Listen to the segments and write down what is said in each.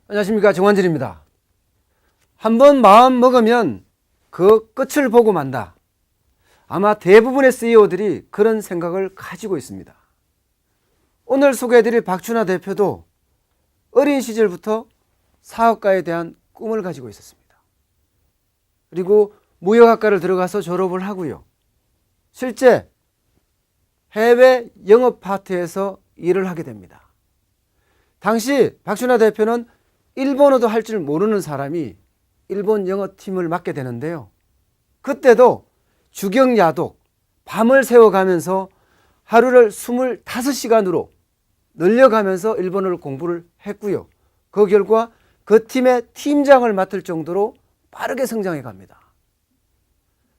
안녕하십니까, 정환진입니다. 한번 마음 먹으면 그 끝을 보고 만다. 아마 대부분의 CEO들이 그런 생각을 가지고 있습니다. 오늘 소개해드릴 박준하 대표도 어린 시절부터 사업가에 대한 꿈을 가지고 있었습니다. 그리고 무역학과를 들어가서 졸업을 하고요. 실제 해외 영업 파트에서 일을 하게 됩니다. 당시 박준하 대표는 일본어도 할 줄 모르는 사람이 일본 영어팀을 맡게 되는데요. 그때도 주경야독, 밤을 새워가면서 하루를 25시간으로 늘려가면서 일본어를 공부를 했고요. 그 결과 그 팀의 팀장을 맡을 정도로 빠르게 성장해 갑니다.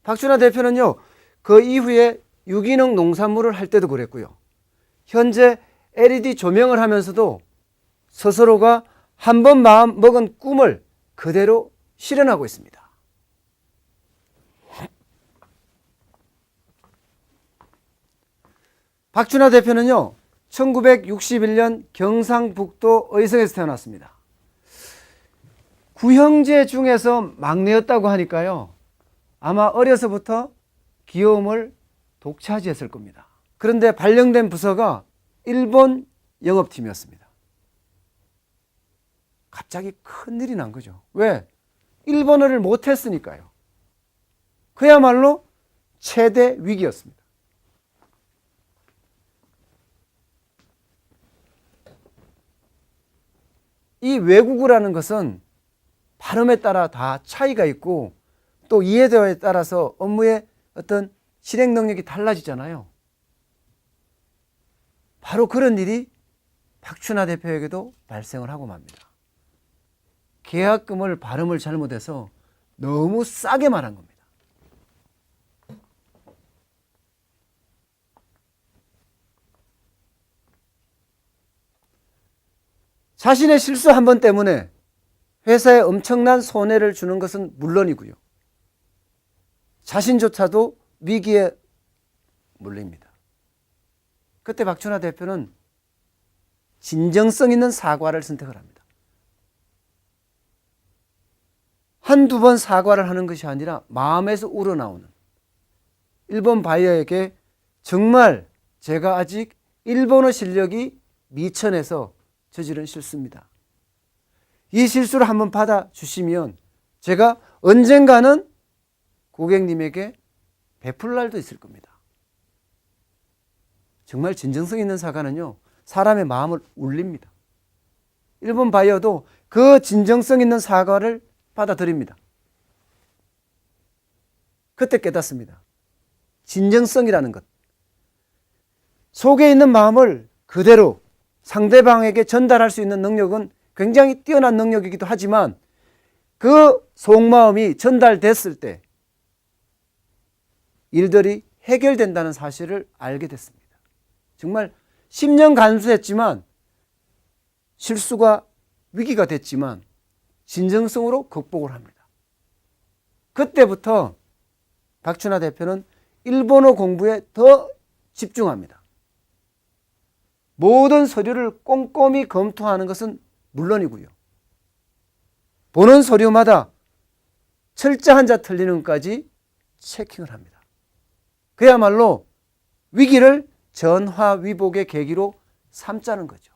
박준하 대표는요, 그 이후에 유기농 농산물을 할 때도 그랬고요. 현재 LED 조명을 하면서도 스스로가 한번 마음 먹은 꿈을 그대로 실현하고 있습니다. 박준하 대표는요, 1961년 경상북도 의성에서 태어났습니다. 구형제 중에서 막내였다고 하니까요, 아마 어려서부터 귀여움을 독차지했을 겁니다. 그런데 발령된 부서가 일본 영업팀이었습니다. 갑자기 큰일이 난 거죠. 왜? 일본어를 못했으니까요. 그야말로 최대 위기였습니다. 이 외국어라는 것은 발음에 따라 다 차이가 있고 또 이해도에 따라서 업무의 어떤 실행 능력이 달라지잖아요. 바로 그런 일이 박준하 대표에게도 발생을 하고 맙니다. 계약금을 발음을 잘못해서 너무 싸게 말한 겁니다. 자신의 실수 한 번 때문에 회사에 엄청난 손해를 주는 것은 물론이고요. 자신조차도 위기에 몰립니다. 그때 박준하 대표는 진정성 있는 사과를 선택을 합니다. 한두 번 사과를 하는 것이 아니라 마음에서 우러나오는, 일본 바이어에게 정말 제가 아직 일본어 실력이 미천해서 저지른 실수입니다. 이 실수를 한번 받아주시면 제가 언젠가는 고객님에게 베풀 날도 있을 겁니다. 정말 진정성 있는 사과는요, 사람의 마음을 울립니다. 일본 바이어도 그 진정성 있는 사과를 받아들입니다. 그때 깨닫습니다. 진정성이라는 것, 속에 있는 마음을 그대로 상대방에게 전달할 수 있는 능력은 굉장히 뛰어난 능력이기도 하지만 그 속마음이 전달됐을 때 일들이 해결된다는 사실을 알게 됐습니다. 정말 10년 간수했지만 실수가 위기가 됐지만 진정성으로 극복을 합니다. 그때부터 박준하 대표는 일본어 공부에 더 집중합니다. 모든 서류를 꼼꼼히 검토하는 것은 물론이고요. 보는 서류마다 철자 한자 틀리는 것까지 체킹을 합니다. 그야말로 위기를 전화위복의 계기로 삼자는 거죠.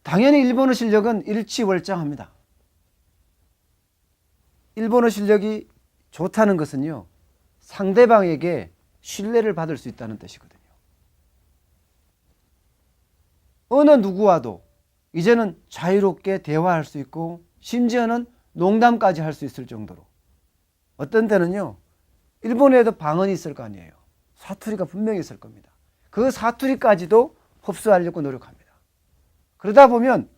당연히 일본어 실력은 일취월장합니다. 일본어 실력이 좋다는 것은요, 상대방에게 신뢰를 받을 수 있다는 뜻이거든요. 어느 누구와도 이제는 자유롭게 대화할 수 있고 심지어는 농담까지 할 수 있을 정도로, 어떤 때는요, 일본에도 방언이 있을 거 아니에요. 사투리가 분명히 있을 겁니다. 그 사투리까지도 흡수하려고 노력합니다. 그러다 보면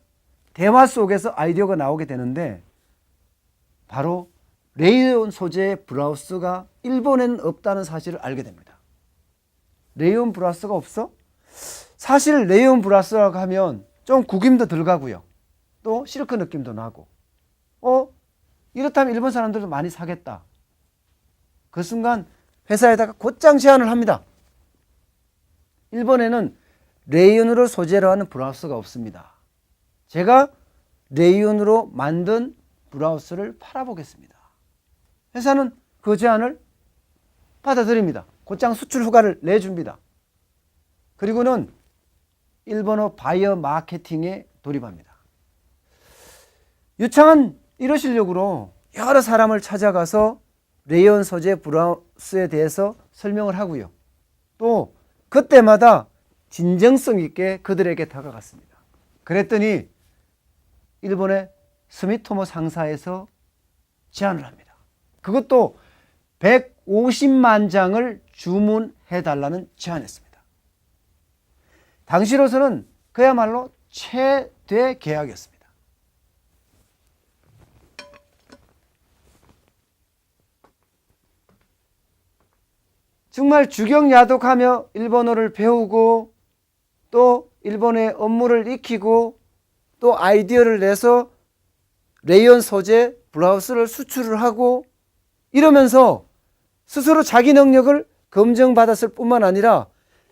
대화 속에서 아이디어가 나오게 되는데, 바로 레이온 소재의 브라우스가 일본에는 없다는 사실을 알게 됩니다. 레이온 브라우스가 없어? 사실 레이온 브라스라고 하면 좀 구김도 들어가고요. 또 실크 느낌도 나고. 이렇다면 일본 사람들도 많이 사겠다. 그 순간 회사에다가 곧장 제안을 합니다. 일본에는 레이온으로 소재로 하는 브라우스가 없습니다. 제가 레이온으로 만든 브라우스를 팔아보겠습니다. 회사는 그 제안을 받아들입니다. 곧장 수출 허가를 내줍니다. 그리고는 일본어 바이어 마케팅에 돌입합니다. 유창한 이러시려고 여러 사람을 찾아가서 레이온 소재 브라우스에 대해서 설명을 하고요. 또 그때마다 진정성 있게 그들에게 다가갔습니다. 그랬더니 일본의 스미토모 상사에서 제안을 합니다. 그것도 150만 장을 주문해달라는 제안했습니다. 당시로서는 그야말로 최대 계약이었습니다. 정말 주경야독하며 일본어를 배우고 또 일본의 업무를 익히고 또 아이디어를 내서 레이온 소재 블라우스를 수출을 하고 이러면서 스스로 자기 능력을 검증받았을 뿐만 아니라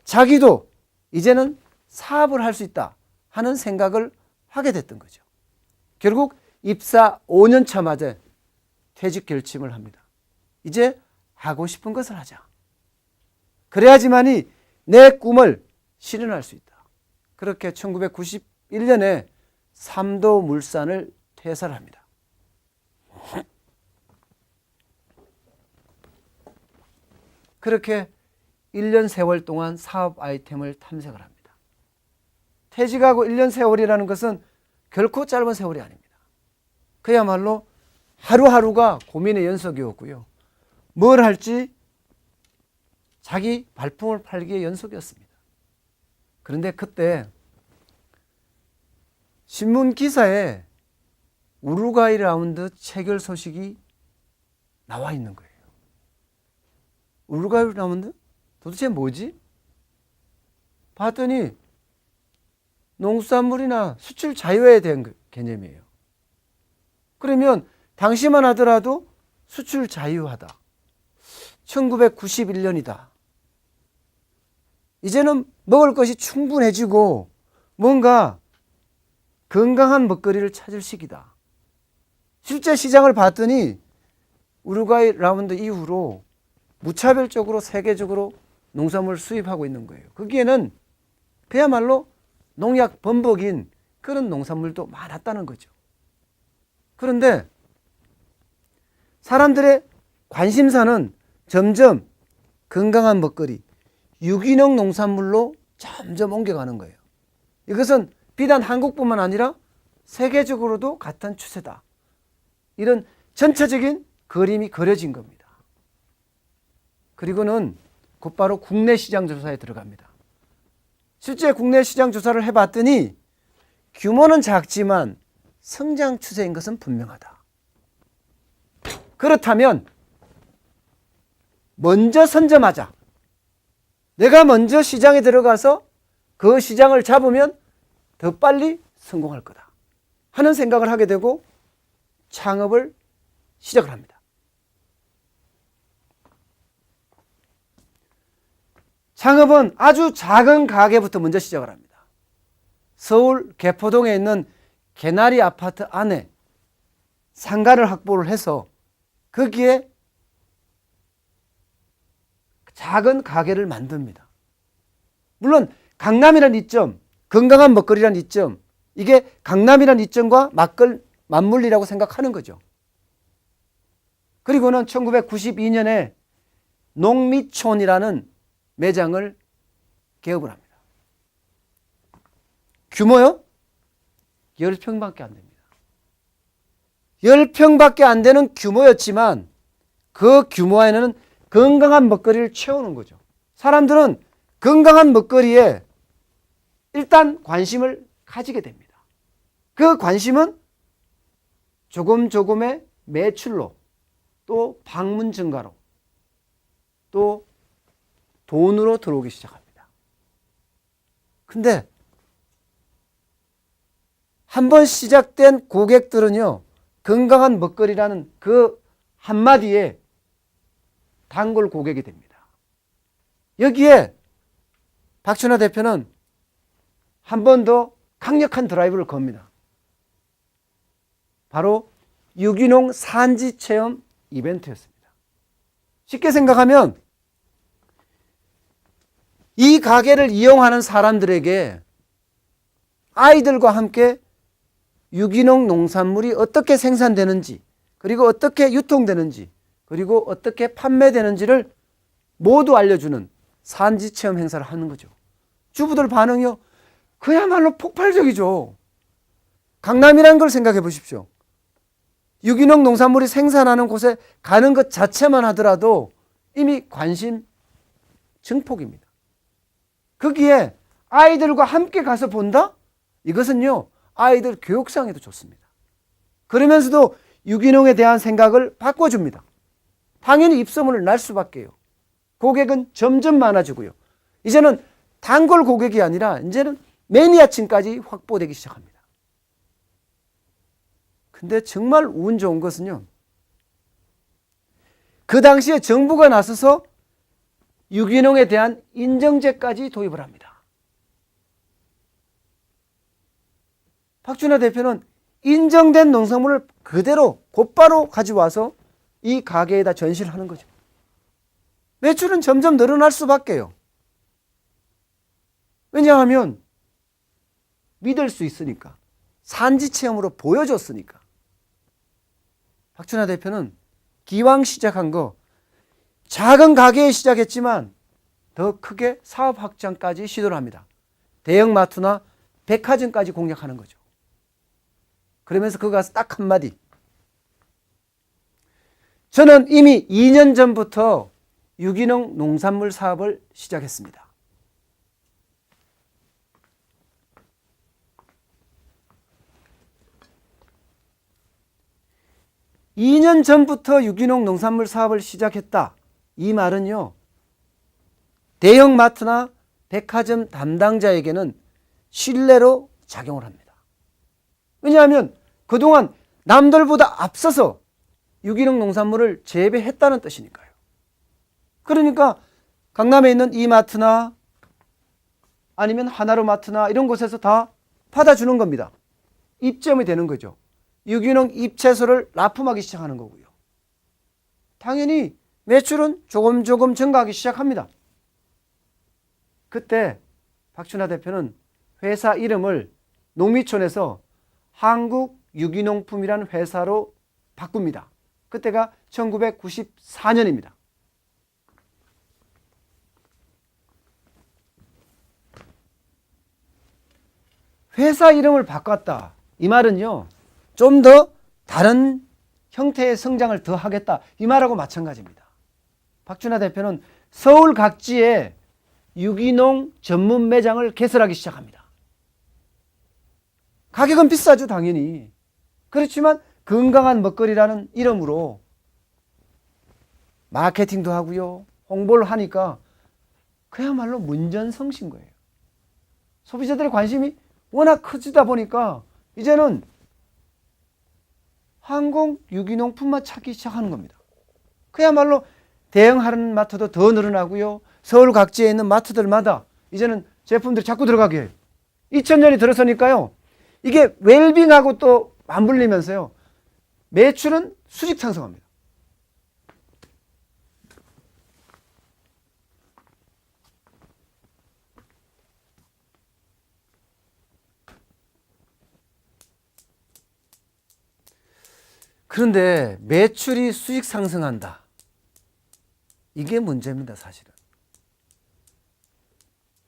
자기도 이제는 사업을 할 수 있다 하는 생각을 하게 됐던 거죠. 결국 입사 5년 차 맞에 퇴직 결심을 합니다. 이제 하고 싶은 것을 하자. 그래야지만이 내 꿈을 실현할 수 있다. 그렇게 1991년에 삼도 물산을 퇴사를 합니다. 그렇게 1년 세월 동안 사업 아이템을 탐색을 합니다. 퇴직하고 1년 세월이라는 것은 결코 짧은 세월이 아닙니다. 그야말로 하루하루가 고민의 연속이었고요. 뭘 할지 자기 발품을 팔기의 연속이었습니다. 그런데 그때 신문 기사에 우루과이 라운드 체결 소식이 나와 있는 거예요. 우루과이 라운드? 도대체 뭐지? 봤더니 농수산물이나 수출 자유화에 대한 개념이에요. 그러면 당시만 하더라도 수출 자유화다. 1991년이다. 이제는 먹을 것이 충분해지고 뭔가 건강한 먹거리를 찾을 시기다. 실제 시장을 봤더니 우루과이 라운드 이후로 무차별적으로 세계적으로 농산물을 수입하고 있는 거예요. 거기에는 그야말로 농약 범벅인 그런 농산물도 많았다는 거죠. 그런데 사람들의 관심사는 점점 건강한 먹거리, 유기농 농산물로 점점 옮겨가는 거예요. 이것은 비단 한국뿐만 아니라 세계적으로도 같은 추세다. 이런 전체적인 그림이 그려진 겁니다. 그리고는 곧바로 국내 시장 조사에 들어갑니다. 실제 국내 시장 조사를 해봤더니 규모는 작지만 성장 추세인 것은 분명하다. 그렇다면 먼저 선점하자. 내가 먼저 시장에 들어가서 그 시장을 잡으면 더 빨리 성공할 거다 하는 생각을 하게 되고 창업을 시작을 합니다. 창업은 아주 작은 가게부터 먼저 시작을 합니다. 서울 개포동에 있는 개나리 아파트 안에 상가를 확보를 해서 거기에 작은 가게를 만듭니다. 물론 강남이라는 이점, 건강한 먹거리라는 이점, 이게 강남이라는 이점과 맞물리라고 생각하는 거죠. 그리고는 1992년에 농미촌이라는 매장을 개업을 합니다. 규모요? 10평밖에 안 됩니다. 10평밖에 안 되는 규모였지만 그 규모 안에는 건강한 먹거리를 채우는 거죠. 사람들은 건강한 먹거리에 일단 관심을 가지게 됩니다. 그 관심은 조금의 매출로 또 방문 증가로 또 돈으로 들어오기 시작합니다. 근데 한번 시작된 고객들은요, 건강한 먹거리라는 그 한마디에 단골 고객이 됩니다. 여기에 박춘하 대표는 한 번 더 강력한 드라이브를 겁니다. 바로 유기농 산지 체험 이벤트였습니다. 쉽게 생각하면 이 가게를 이용하는 사람들에게 아이들과 함께 유기농 농산물이 어떻게 생산되는지, 그리고 어떻게 유통되는지, 그리고 어떻게 판매되는지를 모두 알려주는 산지 체험 행사를 하는 거죠. 주부들 반응이요, 그야말로 폭발적이죠. 강남이라는 걸 생각해 보십시오. 유기농 농산물이 생산하는 곳에 가는 것 자체만 하더라도 이미 관심 증폭입니다. 거기에 아이들과 함께 가서 본다? 이것은요, 아이들 교육상에도 좋습니다. 그러면서도 유기농에 대한 생각을 바꿔줍니다. 당연히 입소문을 날 수밖에요. 고객은 점점 많아지고요. 이제는 단골 고객이 아니라 이제는 매니아층까지 확보되기 시작합니다. 근데 정말 운 좋은 것은요, 그 당시에 정부가 나서서 유기농에 대한 인정제까지 도입을 합니다. 박춘하 대표는 인정된 농산물을 그대로 곧바로 가져와서 이 가게에다 전시를 하는 거죠. 매출은 점점 늘어날 수밖에요. 왜냐하면 믿을 수 있으니까, 산지 체험으로 보여줬으니까. 박춘하 대표는 기왕 시작한 거 작은 가게에 시작했지만 더 크게 사업 확장까지 시도를 합니다. 대형마트나 백화점까지 공략하는 거죠. 그러면서 그거 가서 딱 한마디, 저는 이미 2년 전부터 유기농 농산물 사업을 시작했습니다. (2년) 전부터 유기농 농산물 사업을 시작했다. 이 말은요, 대형마트나 백화점 담당자에게는 신뢰로 작용을 합니다. 왜냐하면 그동안 남들보다 앞서서 유기농 농산물을 재배했다는 뜻이니까요. 그러니까 강남에 있는 이마트나 아니면 하나로마트나 이런 곳에서 다 받아주는 겁니다. 입점이 되는 거죠. 유기농 잎채소를 납품하기 시작하는 거고요. 당연히 매출은 조금 증가하기 시작합니다. 그때 박춘하 대표는 회사 이름을 농미촌에서 한국유기농품이라는 회사로 바꿉니다. 그때가 1994년입니다. 회사 이름을 바꿨다. 이 말은요, 좀 더 다른 형태의 성장을 더 하겠다. 이 말하고 마찬가지입니다. 박춘하 대표는 서울 각지에 유기농 전문 매장을 개설하기 시작합니다. 가격은 비싸죠, 당연히. 그렇지만 건강한 먹거리라는 이름으로 마케팅도 하고요, 홍보를 하니까 그야말로 문전성시인 거예요. 소비자들의 관심이 워낙 커지다 보니까 이제는 한국 유기농품만 찾기 시작하는 겁니다. 그야말로 대형 할인마트도 더 늘어나고요, 서울 각지에 있는 마트들마다 이제는 제품들이 자꾸 들어가게 해요. 2000년이 들어서니까요, 이게 웰빙하고 또 맞물리면서요, 매출은 수직 상승합니다. 그런데 매출이 수익 상승한다. 이게 문제입니다, 사실은.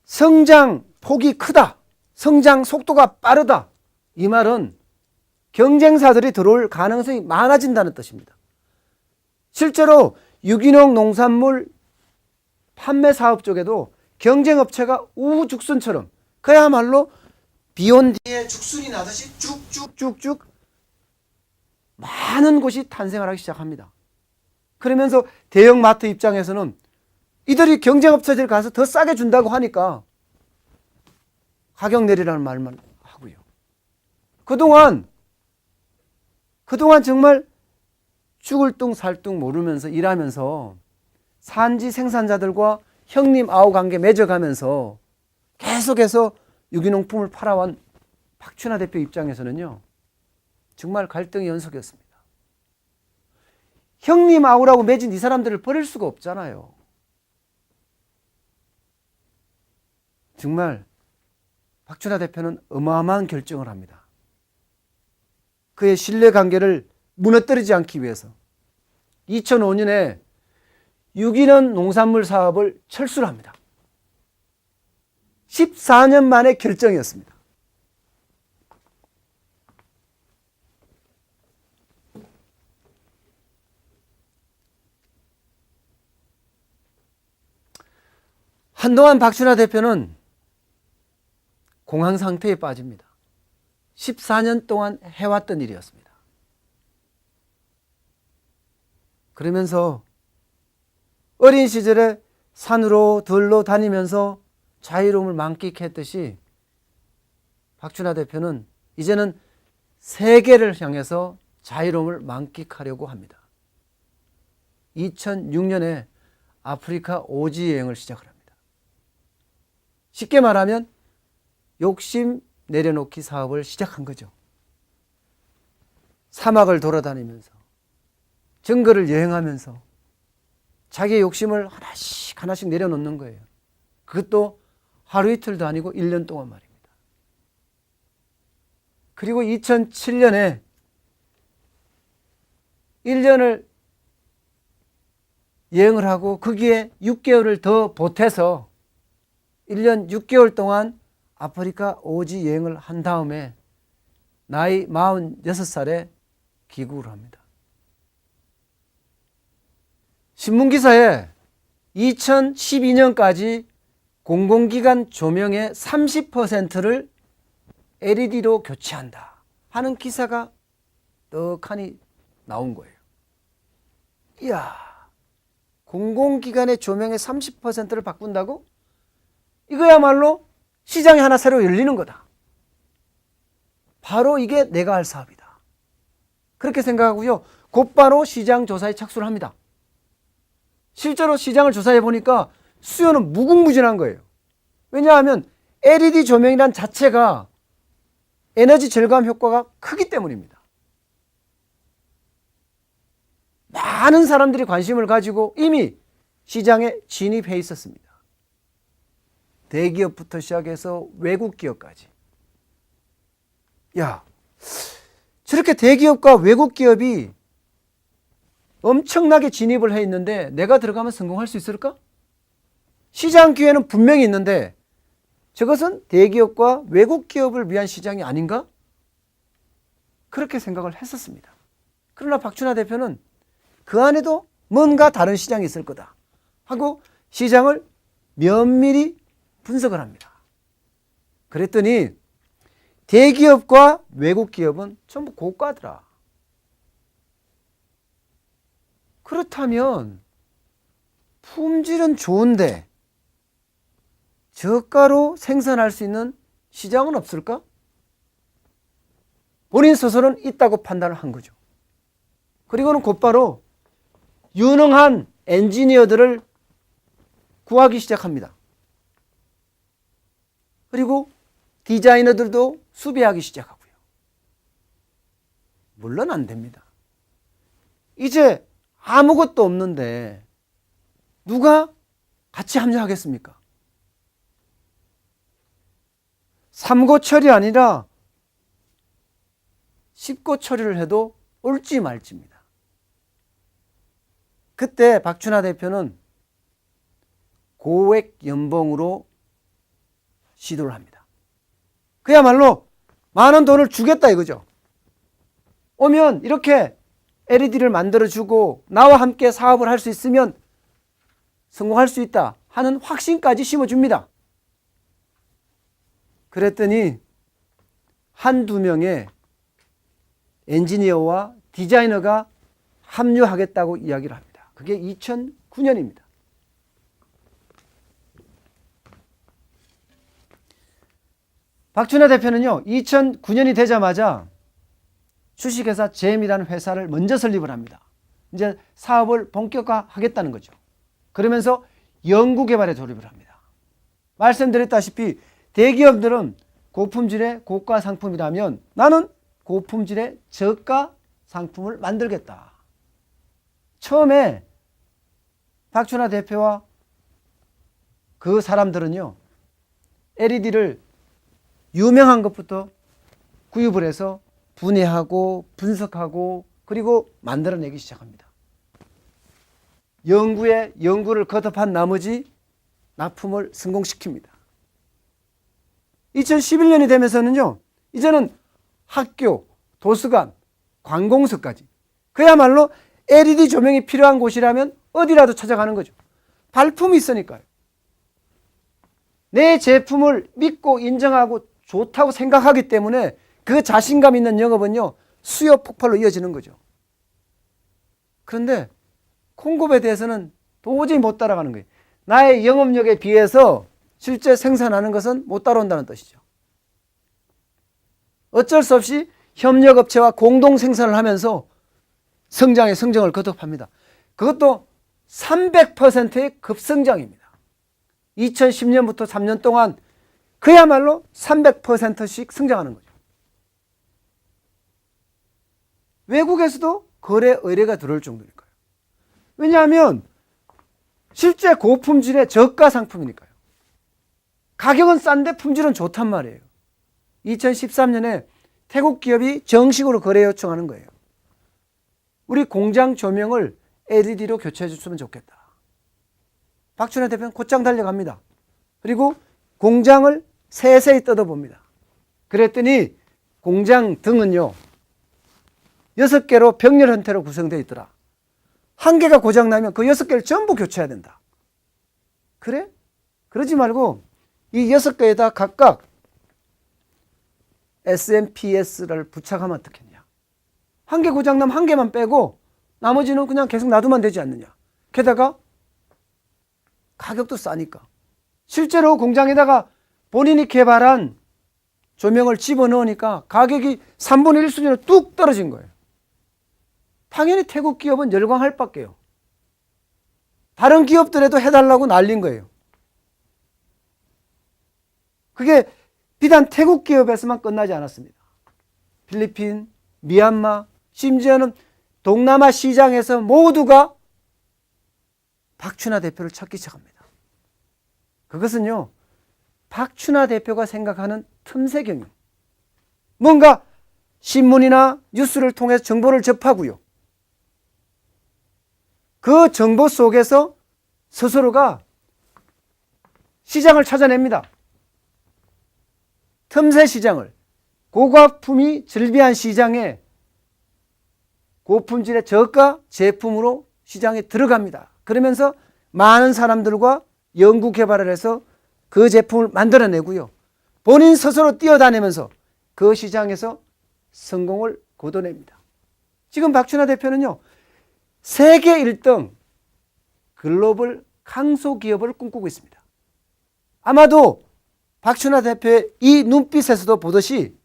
성장 폭이 크다, 성장 속도가 빠르다. 이 말은 경쟁사들이 들어올 가능성이 많아진다는 뜻입니다. 실제로 유기농 농산물 판매 사업 쪽에도 경쟁업체가 우후죽순처럼 그야말로 비온 뒤에 죽순이 나듯이 쭉쭉쭉쭉 많은 곳이 탄생을 하기 시작합니다. 그러면서 대형마트 입장에서는 이들이 경쟁업체들 가서 더 싸게 준다고 하니까 가격 내리라는 말만 하고요. 그동안 정말 죽을 둥 살 둥 모르면서 일하면서 산지 생산자들과 형님 아우 관계 맺어가면서 계속해서 유기농품을 팔아온 박춘하 대표 입장에서는요, 정말 갈등의 연속이었습니다. 형님 아우라고 맺은 이 사람들을 버릴 수가 없잖아요. 정말 박춘하 대표는 어마어마한 결정을 합니다. 그의 신뢰관계를 무너뜨리지 않기 위해서 2005년에 유기농 농산물 사업을 철수를 합니다. 14년 만의 결정이었습니다. 한동안 박춘하 대표는 공황 상태에 빠집니다. 14년 동안 해왔던 일이었습니다. 그러면서 어린 시절에 산으로 들로 다니면서 자유로움을 만끽했듯이 박춘하 대표는 이제는 세계를 향해서 자유로움을 만끽하려고 합니다. 2006년에 아프리카 오지 여행을 시작을 합니다. 쉽게 말하면 욕심 내려놓기 사업을 시작한 거죠. 사막을 돌아다니면서 정글을 여행하면서 자기의 욕심을 하나씩 내려놓는 거예요. 그것도 하루 이틀도 아니고 1년 동안 말입니다. 그리고 2007년에 1년을 여행을 하고 거기에 6개월을 더 보태서 1년 6개월 동안 아프리카 오지 여행을 한 다음에 나이 46살에 귀국을 합니다. 신문기사에 2012년까지 공공기관 조명의 30%를 LED로 교체한다 하는 기사가 떡하니 나온 거예요. 이야, 공공기관의 조명의 30%를 바꾼다고? 이거야말로 시장이 하나 새로 열리는 거다. 바로 이게 내가 할 사업이다. 그렇게 생각하고요. 곧바로 시장 조사에 착수를 합니다. 실제로 시장을 조사해 보니까 수요는 무궁무진한 거예요. 왜냐하면 LED 조명이란 자체가 에너지 절감 효과가 크기 때문입니다. 많은 사람들이 관심을 가지고 이미 시장에 진입해 있었습니다. 대기업부터 시작해서 외국 기업까지. 야, 저렇게 대기업과 외국 기업이 엄청나게 진입을 해 있는데 내가 들어가면 성공할 수 있을까? 시장 기회는 분명히 있는데 저것은 대기업과 외국 기업을 위한 시장이 아닌가? 그렇게 생각을 했었습니다. 그러나 박춘하 대표는 그 안에도 뭔가 다른 시장이 있을 거다 하고 시장을 면밀히 분석을 합니다. 그랬더니 대기업과 외국 기업은 전부 고가더라. 그렇다면 품질은 좋은데 저가로 생산할 수 있는 시장은 없을까? 본인 스스로는 있다고 판단을 한 거죠. 그리고는 곧바로 유능한 엔지니어들을 구하기 시작합니다. 그리고 디자이너들도 수배하기 시작하고요. 물론 안 됩니다. 이제 아무것도 없는데 누가 같이 합류하겠습니까? 삼고 처리 아니라 십고 처리를 해도 옳지 말지입니다. 그때 박춘하 대표는 고액 연봉으로 시도를 합니다. 그야말로 많은 돈을 주겠다 이거죠. 오면 이렇게 LED를 만들어주고 나와 함께 사업을 할 수 있으면 성공할 수 있다 하는 확신까지 심어줍니다. 그랬더니 한두 명의 엔지니어와 디자이너가 합류하겠다고 이야기를 합니다. 그게 2009년입니다. 박준하 대표는요, 2009년이 되자마자 주식회사 잼이라는 회사를 먼저 설립을 합니다. 이제 사업을 본격화하겠다는 거죠. 그러면서 연구개발에 돌입을 합니다. 말씀드렸다시피 대기업들은 고품질의 고가 상품이라면 나는 고품질의 저가 상품을 만들겠다. 처음에 박준하 대표와 그 사람들은요, LED를 유명한 것부터 구입을 해서 분해하고 분석하고 그리고 만들어내기 시작합니다. 연구에 연구를 거듭한 나머지 납품을 성공시킵니다. 2011년이 되면서는요, 이제는 학교, 도서관, 관공서까지 그야말로 LED 조명이 필요한 곳이라면 어디라도 찾아가는 거죠. 발품이 있으니까요. 내 제품을 믿고 인정하고 좋다고 생각하기 때문에 그 자신감 있는 영업은요, 수요 폭발로 이어지는 거죠. 그런데 콩고에 대해서는 도저히 못 따라가는 거예요. 나의 영업력에 비해서 실제 생산하는 것은 못 따라온다는 뜻이죠. 어쩔 수 없이 협력업체와 공동 생산을 하면서 성장을 거듭합니다. 그것도 300%의 급성장입니다. 2010년부터 3년 동안 그야말로 300%씩 성장하는 거죠. 외국에서도 거래 의뢰가 들어올 정도니까요. 왜냐하면 실제 고품질의 저가 상품이니까요. 가격은 싼데 품질은 좋단 말이에요. 2013년에 태국 기업이 정식으로 거래 요청하는 거예요. 우리 공장 조명을 LED로 교체해 줬으면 좋겠다. 박준하 대표는 곧장 달려갑니다. 그리고 공장을 세세히 뜯어봅니다. 그랬더니 공장 등은요, 6개로 병렬 형태로 구성되어 있더라. 한 개가 고장나면 그 6개를 전부 교체해야 된다. 그래? 그러지 말고 이 6개에다 각각 SMPS를 부착하면 어떻겠냐. 한 개 고장나면 한 개만 빼고 나머지는 그냥 계속 놔두면 되지 않느냐. 게다가 가격도 싸니까. 실제로 공장에다가 본인이 개발한 조명을 집어넣으니까 가격이 3분의 1 수준으로 뚝 떨어진 거예요. 당연히 태국 기업은 열광할 밖에요. 다른 기업들에도 해달라고 난린 거예요. 그게 비단 태국 기업에서만 끝나지 않았습니다. 필리핀, 미얀마, 심지어는 동남아 시장에서 모두가 박준하 대표를 찾기 시작합니다. 그것은요, 박준하 대표가 생각하는 틈새 경영. 뭔가 신문이나 뉴스를 통해서 정보를 접하고요. 그 정보 속에서 스스로가 시장을 찾아냅니다. 틈새 시장을, 고가품이 즐비한 시장에 고품질의 저가 제품으로 시장에 들어갑니다. 그러면서 많은 사람들과 연구 개발을 해서 그 제품을 만들어내고요. 본인 스스로 뛰어다니면서 그 시장에서 성공을 거둬냅니다. 지금 박준하 대표는요, 세계 1등 글로벌 강소기업을 꿈꾸고 있습니다. 아마도 박준하 대표의 이 눈빛에서도 보듯이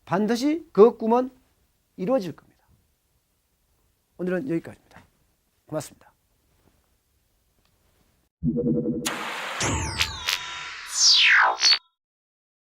반드시 그 꿈은 이루어질 겁니다. 오늘은 여기까지입니다. 고맙습니다.